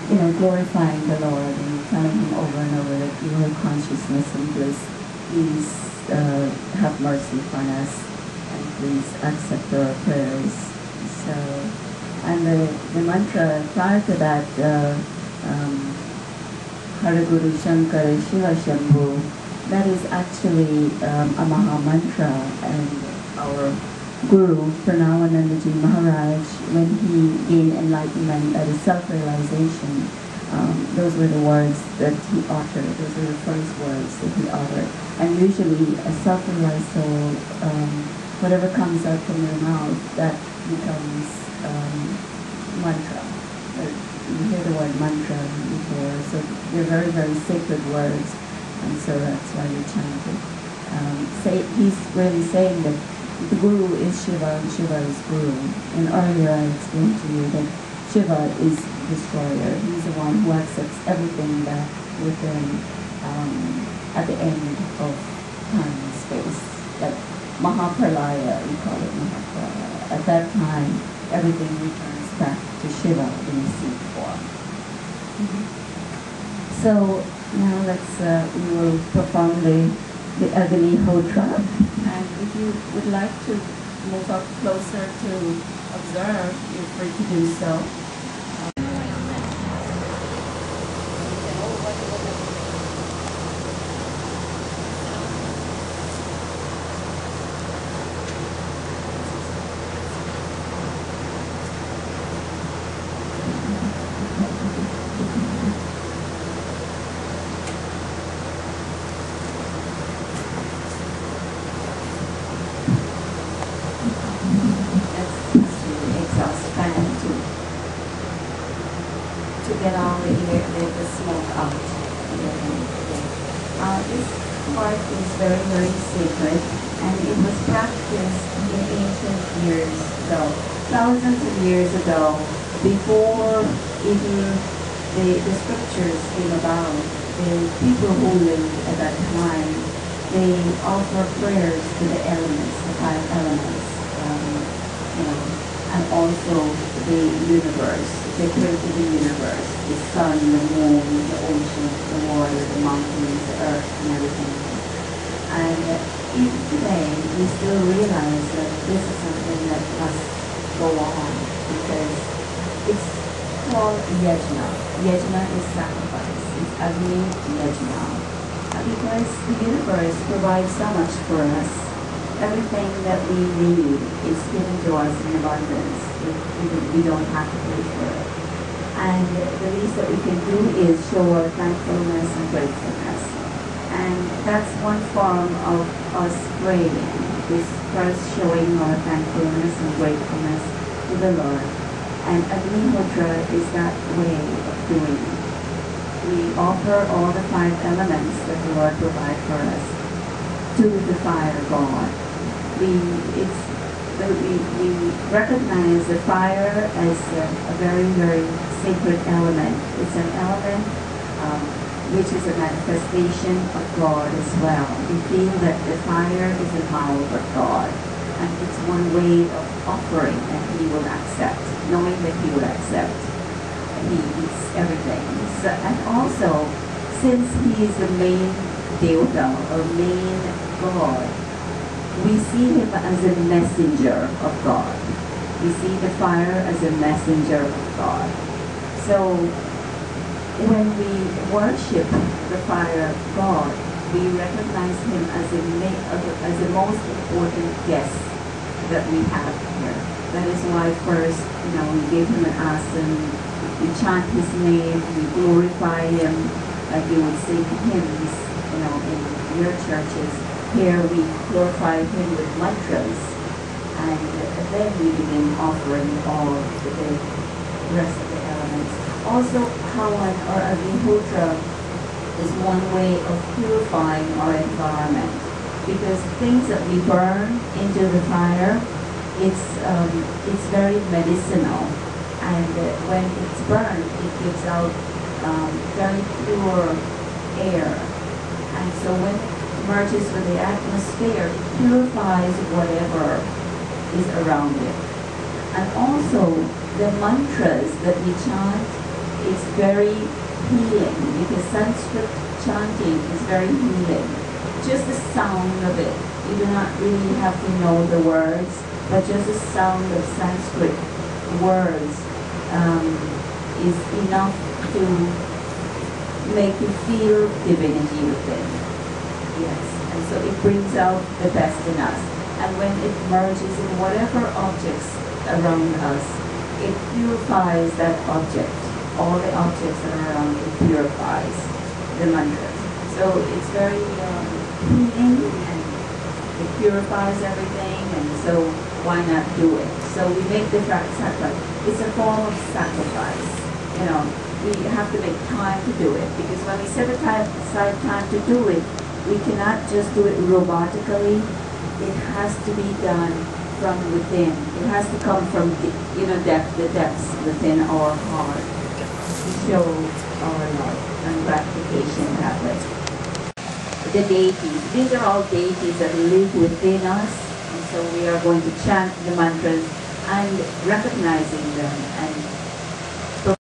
glorifying the Lord and telling Him over and over that your consciousness and bliss, please have mercy upon us and please accept our prayers. So, and the mantra prior to that, Hare Guru Shankara Shiva Shambhu, that is actually a Maha Mantra, and our Guru, Pranavanandaji Maharaj, when he gained enlightenment at his self-realization, those were the words that he uttered, those were the first words that he uttered. And usually a self-realized soul, whatever comes out from their mouth, that becomes mantra. You hear the word mantra before, so they're very, very sacred words, and so that's why we chant it. He's really saying that the Guru is Shiva and Shiva is Guru. And earlier I explained to you that Shiva is destroyer. He's the one who accepts everything that within at the end of time and space. That Mahapralaya, we call it Mahapralaya. At that time, everything returns back to Shiva in a seed form. So now we will perform the Agni Hotra. And if you would like to move up closer to observe, you're free to do so. Get all the smoke out. This part is very, very sacred, and it was practiced in ancient years ago, thousands of years ago, before even the scriptures came about. The people who lived at that time, they offer prayers to the elements, the five elements, and also the universe. They pray to the universe, the sun, the moon, the ocean, the water, the mountains, the earth, and everything. And even today, we still realize that this is something that must go on, because it's called yajna. Yajna is sacrifice. It's Agni Yajna. Because the universe provides so much for us. Everything that we need is given to us in abundance. We don't have to pay for it. And the least that we can do is show our thankfulness and gratefulness. And that's one form of us praying, is first showing our thankfulness and gratefulness to the Lord. And Agnihotra is that way of doing it. We offer all the five elements that the Lord provides for us to the fire god. We recognize the fire as a very, very sacred element. It's an element which is a manifestation of God as well. We feel that the fire is a power of God, and it's one way of offering, and He will accept, knowing that He will accept. He is everything. So, and also, since He is the main Devata, or main God, we see Him as a messenger of God. We see the fire as a messenger of God. So when we worship the fire God, we recognize Him as the most important guest that we have here. That is why first, we give Him an asana, we chant His name, we glorify Him, like you would sing hymns, in your churches. Here we glorify Him with mantras, and then we begin offering all the rest of the elements. Also, Hawan or Agnihotra is one way of purifying our environment, because things that we burn into the fire, it's very medicinal, and when it's burned, it gives out very pure air, and so when merges with the atmosphere, it purifies whatever is around it. And also, the mantras that we chant it's very healing, because Sanskrit chanting is very healing. Just the sound of it, you do not really have to know the words, but just the sound of Sanskrit words is enough to make you feel divinity within. Yes, and so it brings out the best in us. And when it merges in whatever objects around us, it purifies that object. All the objects that are around it purifies the mantra. So it's very healing, and it purifies everything, and so why not do it? So we make the sacrifice. It's a form of sacrifice. You know, we have to make time to do it, because when we set aside time to do it, we cannot just do it robotically. It has to be done from within. It has to come from the depths within our heart to show our love and gratification that way. The deities, these are all deities that live within us, and so we are going to chant the mantras and recognizing them and